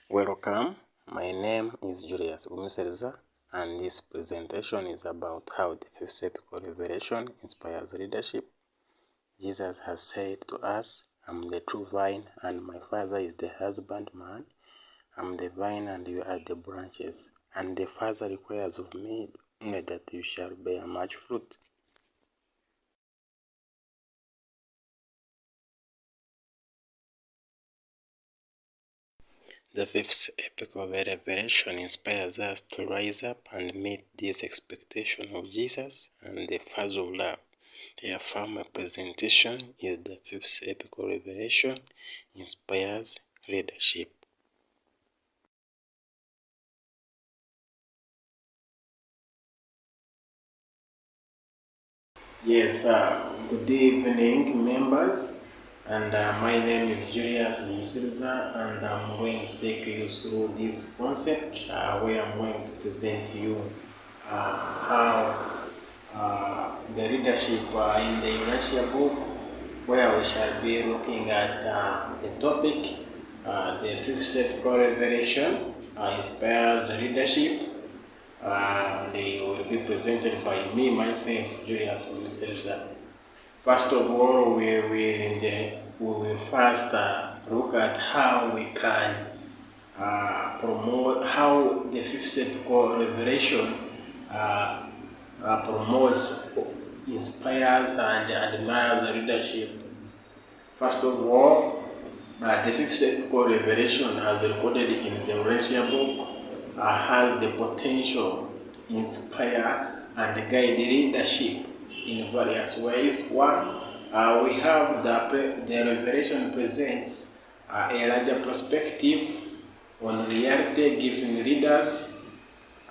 Welcome, my name is Julius Gumisiriza, and this presentation is about how the fifth epochal revelation inspires leadership. Jesus has said to us, "I'm the true vine, and my Father is the husbandman. I'm the vine, and you are the branches. And the Father requires of me that you shall bear much fruit." The fifth epochal revelation inspires us to rise up and meet this expectation of Jesus and the Father of love. Therefore, my presentation is the fifth epochal revelation inspires leadership. Yes, good evening, members. And my name is Julius Gumisiriza, and I'm going to take you through this concept where I'm going to present to you how the leadership in the Urantia book, where we shall be looking at the topic, the fifth epochal revelation inspires leadership. They will be presented by me, myself, Julius Gumisiriza. First of all, we will first look at how we can promote, how the fifth epochal revelation promotes, inspires, and admires leadership. First of all, the fifth epochal revelation, as recorded in the Urantia book, has the potential to inspire and guide leadership in various ways. One, we have the revelation presents a larger perspective on reality, giving leaders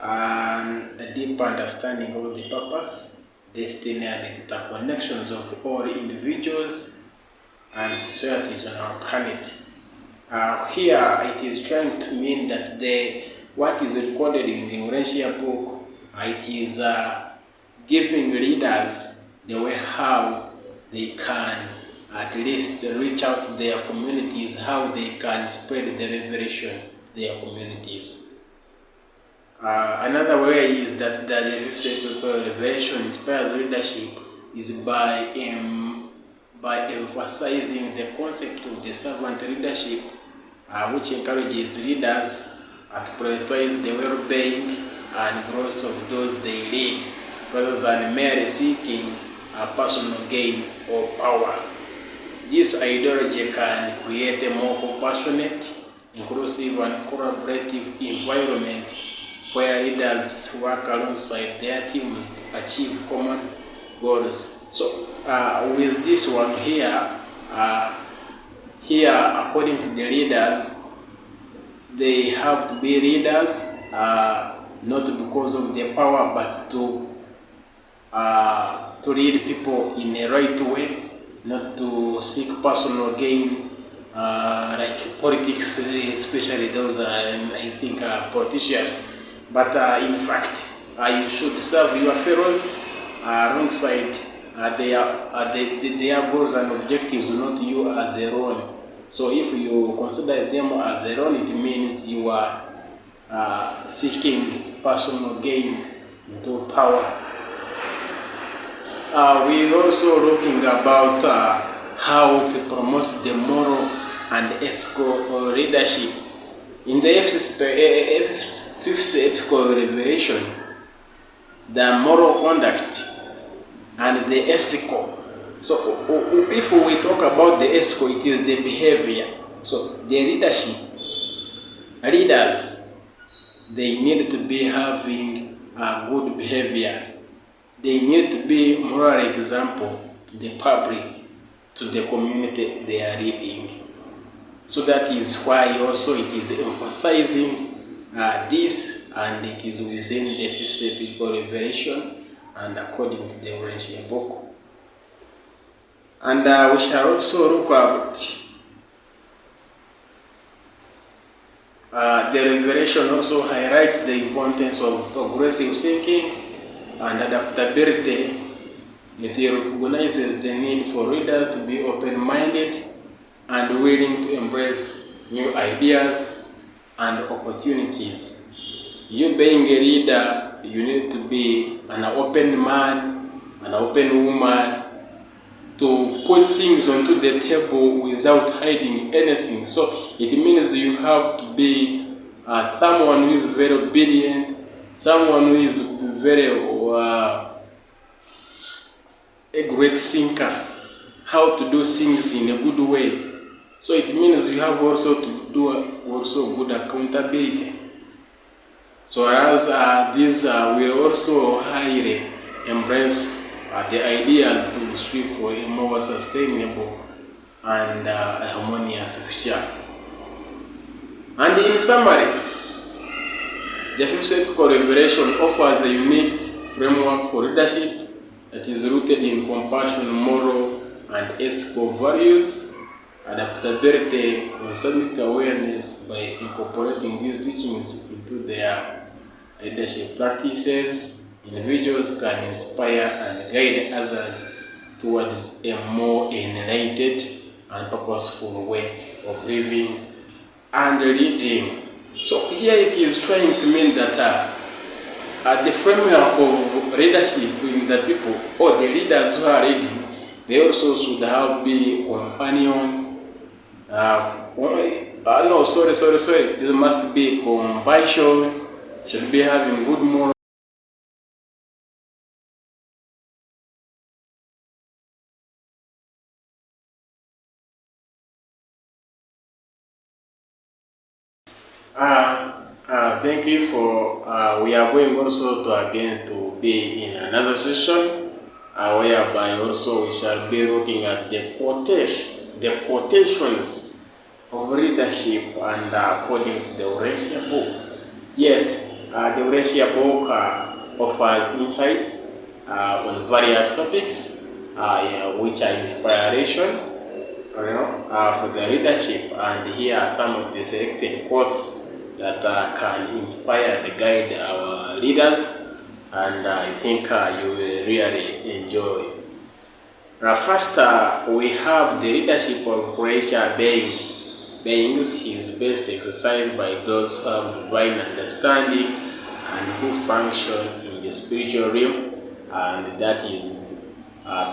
a deep understanding of the purpose, destiny, and interconnections of all individuals and societies on our planet. Here, it is trying to mean that what is recorded in the Urantia book, it is giving leaders the way how they can at least reach out to their communities, how they can spread the revelation to their communities. Another way is that the fifth epochal revelation inspires leadership is by emphasizing the concept of the servant leadership, which encourages leaders to prioritize the well-being and growth of those they lead, rather than merely seeking personal gain or power. This ideology can create a more compassionate, inclusive, and collaborative environment where leaders work alongside their teams to achieve common goals. So, with this one here, according to the leaders, they have to be leaders not because of their power, but to lead people in a right way, not to seek personal gain, like politics, especially those I think politicians. But in fact, you should serve your fellows alongside their goals and objectives, not you as their own. So if you consider them as their own, it means you are seeking personal gain into power. We're also looking about how it promotes the moral and ethical leadership. In the fifth epochal revelation, the moral conduct and the ethical. So if we talk about the ethical, it is the behavior. So the leaders, they need to be having good behaviors. They need to be moral example to the public, to the community they are leading. So that is why also it is emphasizing this, and it is within the fifth epochal revelation and according to the Urantia book. And we shall also look at the revelation also highlights the importance of progressive thinking and adaptability. It recognizes the need for leaders to be open-minded and willing to embrace new ideas and opportunities. You being a leader, you need to be an open man, an open woman, to put things onto the table without hiding anything. So it means you have to be someone who is very obedient, someone who is very a great thinker, how to do things in a good way. So it means you have also to do also good accountability. So as these will also highly embrace the ideas to strive for a more sustainable and harmonious future. And in summary, the fifth ethical revelation offers a unique framework for leadership that is rooted in compassion, moral, and ethical values, adaptability, cosmic awareness. By incorporating these teachings into their leadership practices, individuals can inspire and guide others towards a more enlightened and purposeful way of living and leading. So here it is trying to mean that the framework of leadership in the people or the leaders who are leading, they also should have be companion. There must be compassion, should be having good moral. Thank you for, we are going also to again to be in another session whereby also we shall be looking at the quotations of leadership and according to the Urantia book. Yes, the Urantia book offers insights on various topics which are inspiration for the leadership, and here are some of the selected quotes that can inspire and guide our leaders, and I think you will really enjoy. First, we have the leadership of Croatia beings is best exercised by those who have divine understanding and who function in the spiritual realm, and that is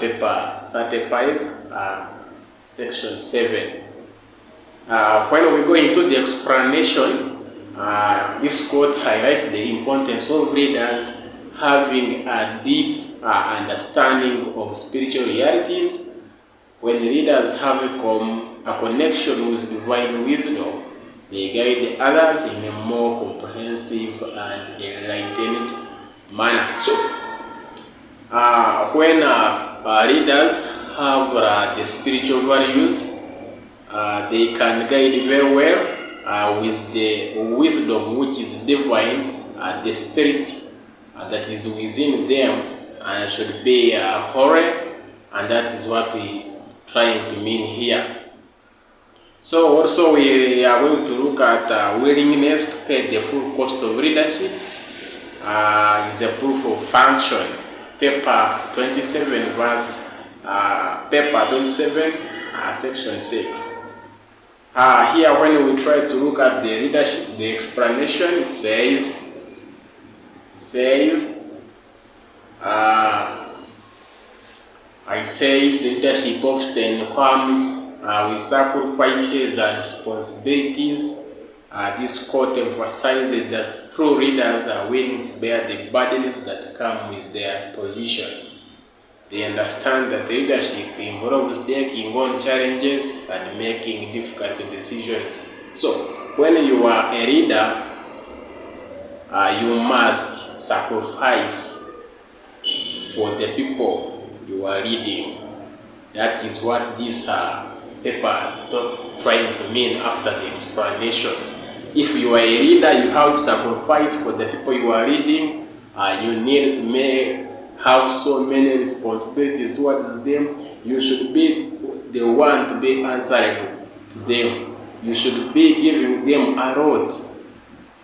paper 35, section 7. When we go into the explanation, this quote highlights the importance of leaders having a deep understanding of spiritual realities. When leaders have a connection with divine wisdom, they guide others in a more comprehensive and enlightened manner. So, when leaders have the spiritual values, they can guide very well with the wisdom which is divine, the spirit that is within them should be holy, and that is what we trying to mean here. So also we are going to look at willingness to pay the full cost of leadership is a proof of function. Paper 27 verse paper 27 section 6. Here when we try to look at the leadership, the explanation, it says leadership often comes with sacrifices and responsibilities. This quote emphasizes that true leaders are willing to bear the burdens that come with their position. They understand that leadership involves taking on challenges and making difficult decisions. So, when you are a leader, you must sacrifice for the people you are leading. That is what this paper trying to mean after the explanation. If you are a leader, you have to sacrifice for the people you are leading. You need to have so many responsibilities towards them. You should be the one to be answerable to them. You should be giving them a lot,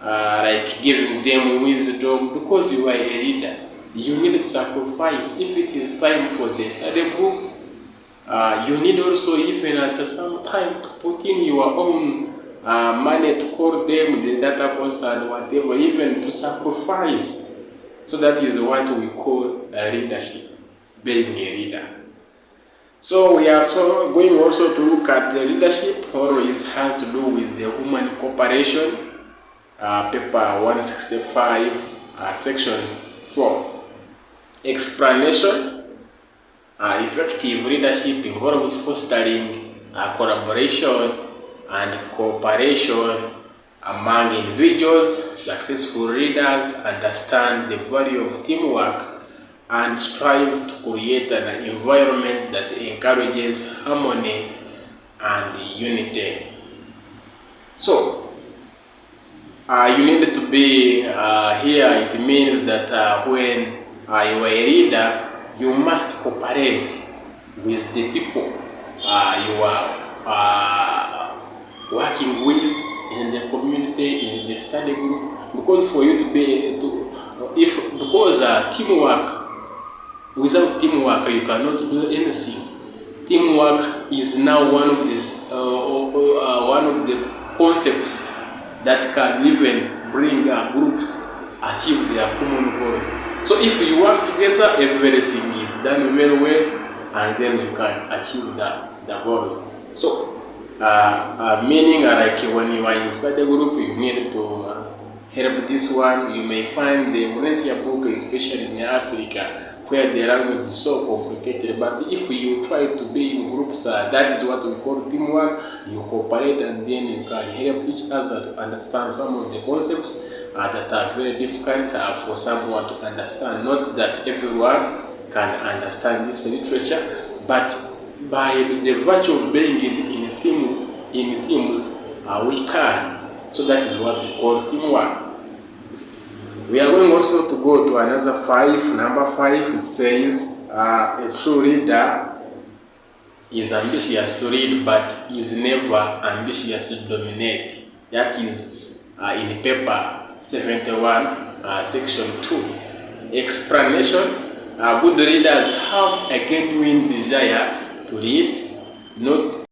like giving them wisdom, because you are a leader. You need to sacrifice. If it is time for the study book, you need also even at some time to put in your own money to call them, the data cost and whatever, even to sacrifice. So that is what we call leadership, being a leader. So we are going also to look at the leadership. Always has to do with the human cooperation, paper 165, sections 4. Explanation. Effective leadership involves fostering collaboration and cooperation among individuals. Successful leaders understand the value of teamwork and strive to create an environment that encourages harmony and unity. So, you need to be here. It means that when you are a leader, you must cooperate with the people you are working with in the community, in the study group, because for you to be teamwork. Without teamwork, you cannot do anything. Teamwork is now one of the concepts that can even bring groups achieve their common goals. So if you work together, everything is done very well, and then you can achieve the goals. So, meaning like when you are in study group, you need to help this one. You may find the Urantia book, especially in Africa, where the language is so complicated. But if you try to be in groups, that is what we call teamwork. You cooperate, and then you can help each other to understand some of the concepts that are very difficult for someone to understand. Not that everyone can understand this literature, but by the virtue of being in teams, we can. So that is what we call teamwork. We are going also to go to another 5. Number 5, it says, a true leader is ambitious to lead, but is never ambitious to dominate. That is in paper 71, section 2. Explanation. Good leaders have a genuine desire to lead, not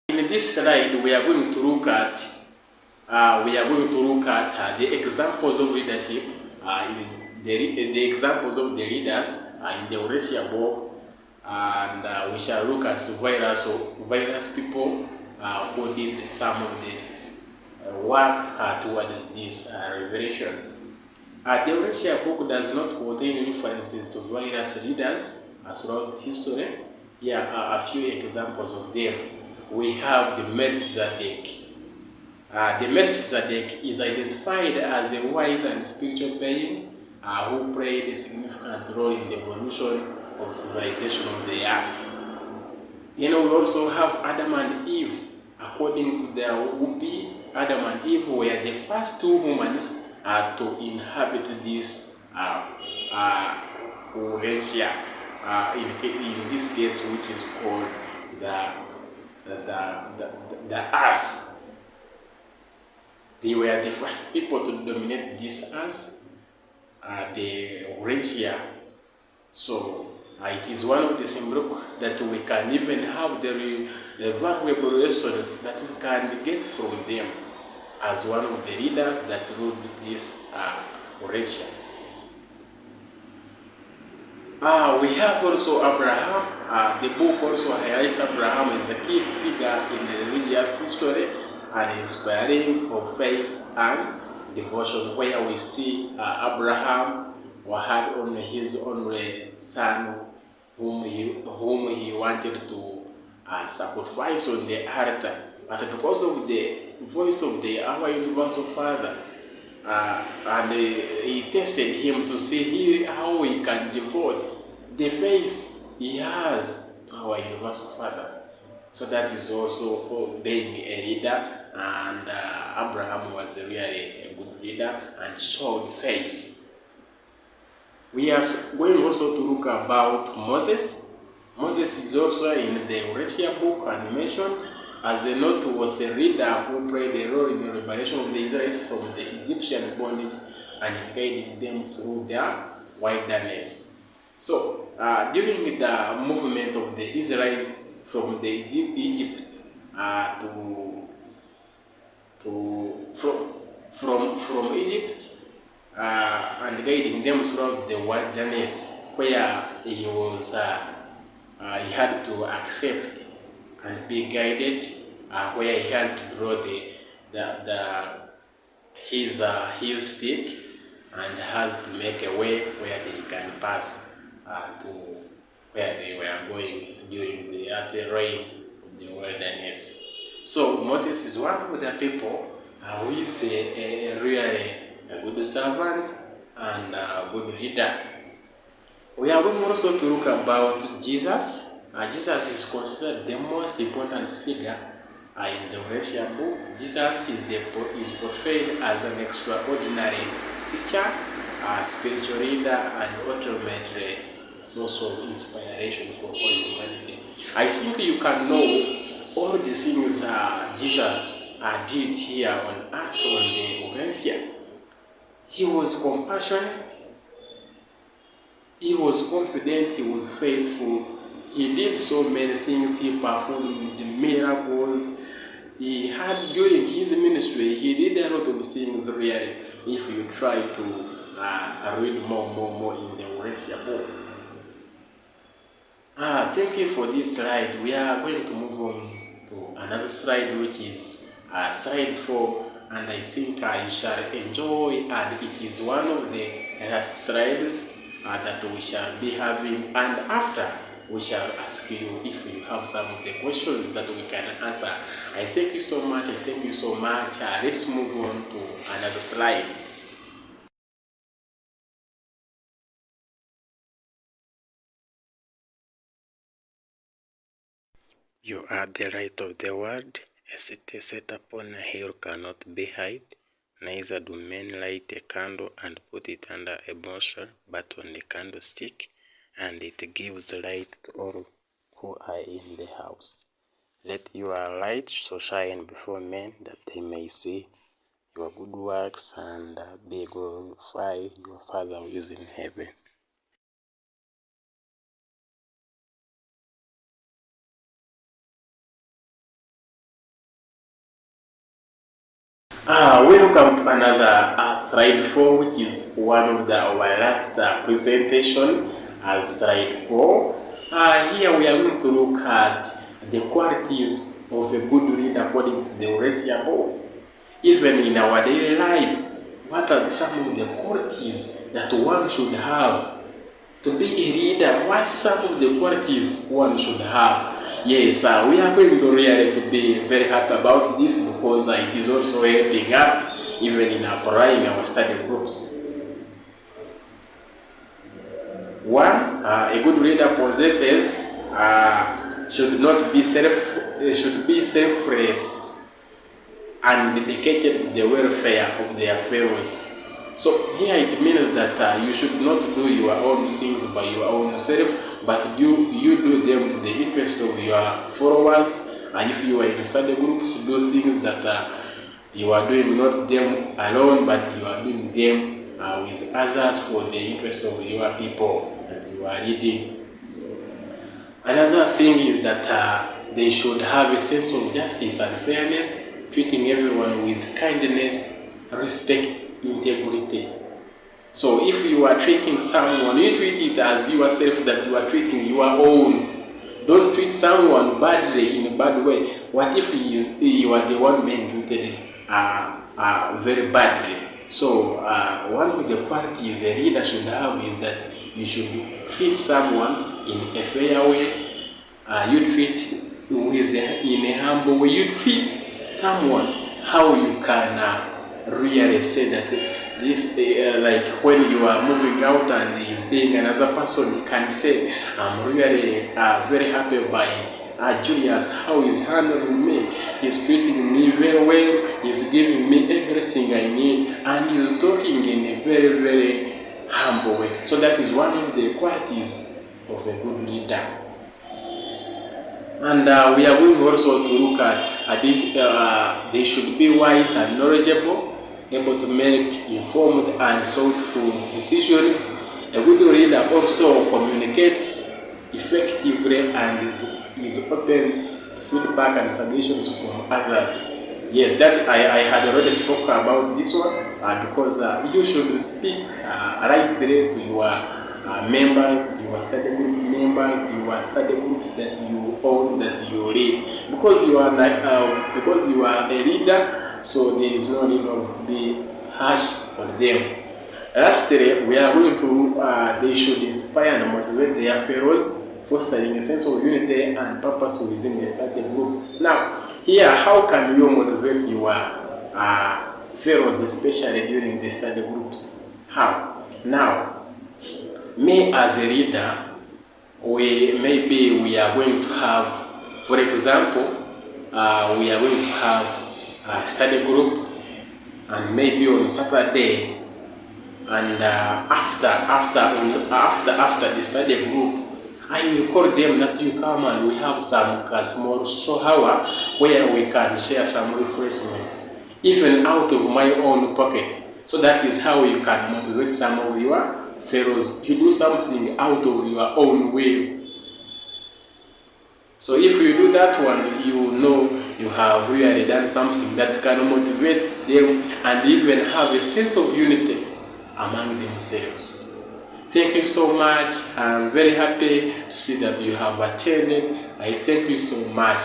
in this slide. We are going to look at the examples of leadership, the examples of the leaders in the Urantia book, and we shall look at various people who did some of the work towards this revelation. The Urantia book does not contain references to various leaders throughout history. Here are a few examples of them. We have the Melchizedek. The Melchizedek is identified as a wise and spiritual being who played a significant role in the evolution of civilization of the earth. Then we also have Adam and Eve. According to their Whoopi, Adam and Eve were the first two humans to inhabit this Urantia, in this case, which is called the earth. They were the first people to dominate this earth, the Urantia. So it is one of the symbols that we can even have the valuable lessons that we can get from them as one of the leaders that ruled this Urantia. We have also Abraham. The book also highlights Abraham as a key figure in the religious history and inspiring of faith and devotion, where we see Abraham had only his only son whom he wanted to sacrifice on the altar. But because of the voice of our universal Father, and he tested him to see how he can devote the faith he has to our universal Father. So that is also being a leader, and Abraham was really a good leader and showed faith. We are going also to look about Moses. Moses is also in the Urantia book and mentioned as the noteworthy leader who played a role in the liberation of the Israelites from the Egyptian bondage and guiding them through their wilderness. So during the movement of the Israelites from the Egypt from Egypt and guiding them throughout the wilderness, where he had to accept and be guided, where he had to draw his stick and has to make a way where they can pass to where they were going during the reign of the wilderness. So Moses is one of the people who is a really a good servant and a good leader. We are going also to look about Jesus. Jesus is considered the most important figure in the Urantia book. Jesus is portrayed as an extraordinary teacher, spiritual leader, and ultimately source of inspiration for all humanity. I think you can know all the things Jesus did here on earth on the Urantia. He was compassionate, he was confident, he was faithful. He did so many things. He performed miracles. He had, during his ministry, he did a lot of things really, if you try to read more in the Urantia book. Thank you for this slide. We are going to move on to another slide, which is slide 4, and I think you shall enjoy, and it is one of the last slides that we shall be having, and after we shall ask you if you have some of the questions that we can answer. I thank you so much. Let's move on to another slide. You are the light of the world. A city set upon a hill cannot be hid. Neither do men light a candle and put it under a bushel, but on the candlestick, and it gives light to all who are in the house. Let your light so shine before men, that they may see your good works and be glorify your Father who is in heaven. Welcome to another slide 4, which is one of our last presentation as slide 4. Here we are going to look at the qualities of a good leader according to the Urantia book. Even in our daily life, what are some of the qualities that one should have to be a leader? What some of the qualities one should have? Yes, we are going to really to be very happy about this, because it is also helping us even in applying our study groups. One, a good leader possesses should be selfless and dedicated to the welfare of their fellows. So here it means that you should not do your own things by your own self, but you do them to the interest of your followers. And if you are in study groups, do things that you are doing not them alone, but you are doing them with others for the interest of your people that you are leading. Another thing is that they should have a sense of justice and fairness, treating everyone with kindness, respect, integrity. So if you are treating someone, you treat it as yourself, that you are treating your own. Don't treat someone badly in a bad way. What if you are the one being treated very badly? So one of the qualities a leader should have is that you should treat someone in a fair way. You treat in a humble way. You treat someone how you can really say that this, like when you are moving out and he's seeing another person, can say, I'm really very happy by Julius, how he's handling me. He's treating me very well, he's giving me everything I need, and he's talking in a very, very humble way. So that is one of the qualities of a good leader. And we are going also to look at they should be wise and knowledgeable, able to make informed and thoughtful decisions, A good leader also communicates effectively and is open to feedback and suggestions from others. Yes, that I had already spoken about this one because you should speak rightly to your members, to your study group members, to your study groups that you own, that you lead. Because you are a leader, so there is no need to be harsh on them. Lastly, we are going to, they should inspire and motivate their fellows, fostering a sense of unity and purpose within the study group. Now, here, how can you motivate your fellows, especially during the study groups? How? Now, me as a leader, we are going to have, for example, we are going to have a study group, and maybe on Saturday, and after the study group, I will call them that you come and we have some small social hour where we can share some refreshments, even out of my own pocket. So that is how you can motivate some of your fellows to do something out of your own will. So if you do that one, you know you have really done something that can motivate them and even have a sense of unity among themselves. Thank you so much. I'm very happy to see that you have attended. I thank you so much.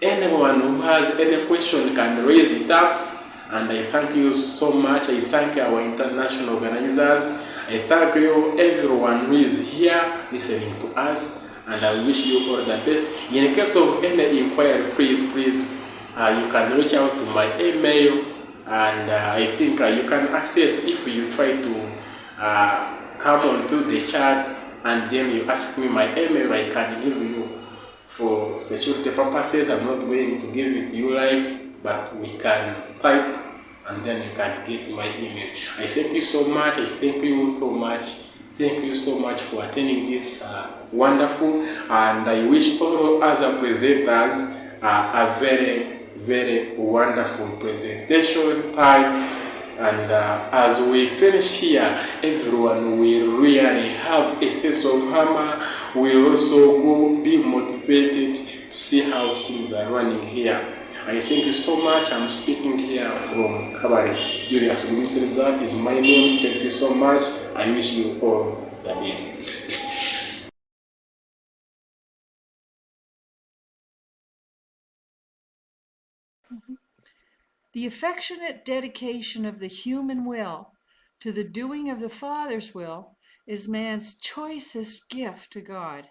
Anyone who has any question can raise it up. And I thank you so much. I thank our international organizers. I thank you, everyone who is here listening to us. And I wish you all the best. In case of any inquiry, please, you can reach out to my email. And I think you can access if you try to come onto the chat and then you ask me my email, I can give you for security purposes. I'm not going to give it to you live, but we can type and then you can get my email. I thank you so much. I thank you so much. Thank you so much for attending this wonderful, and I wish all other presenters a very, very wonderful presentation time. And as we finish here, everyone will really have a sense of humor. Will also go be motivated to see how things are running here. I thank you so much. I'm speaking here from Kabari. Julius Gumisiriza is my name. Thank you so much. I wish you all the best. The affectionate dedication of the human will to the doing of the Father's will is man's choicest gift to God.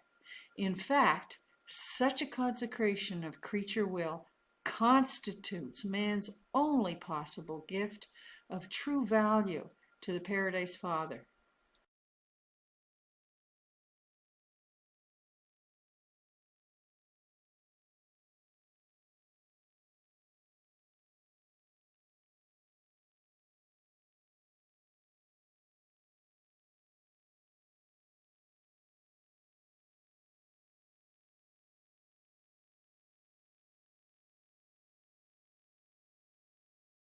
In fact, such a consecration of creature will constitutes man's only possible gift of true value to the Paradise Father.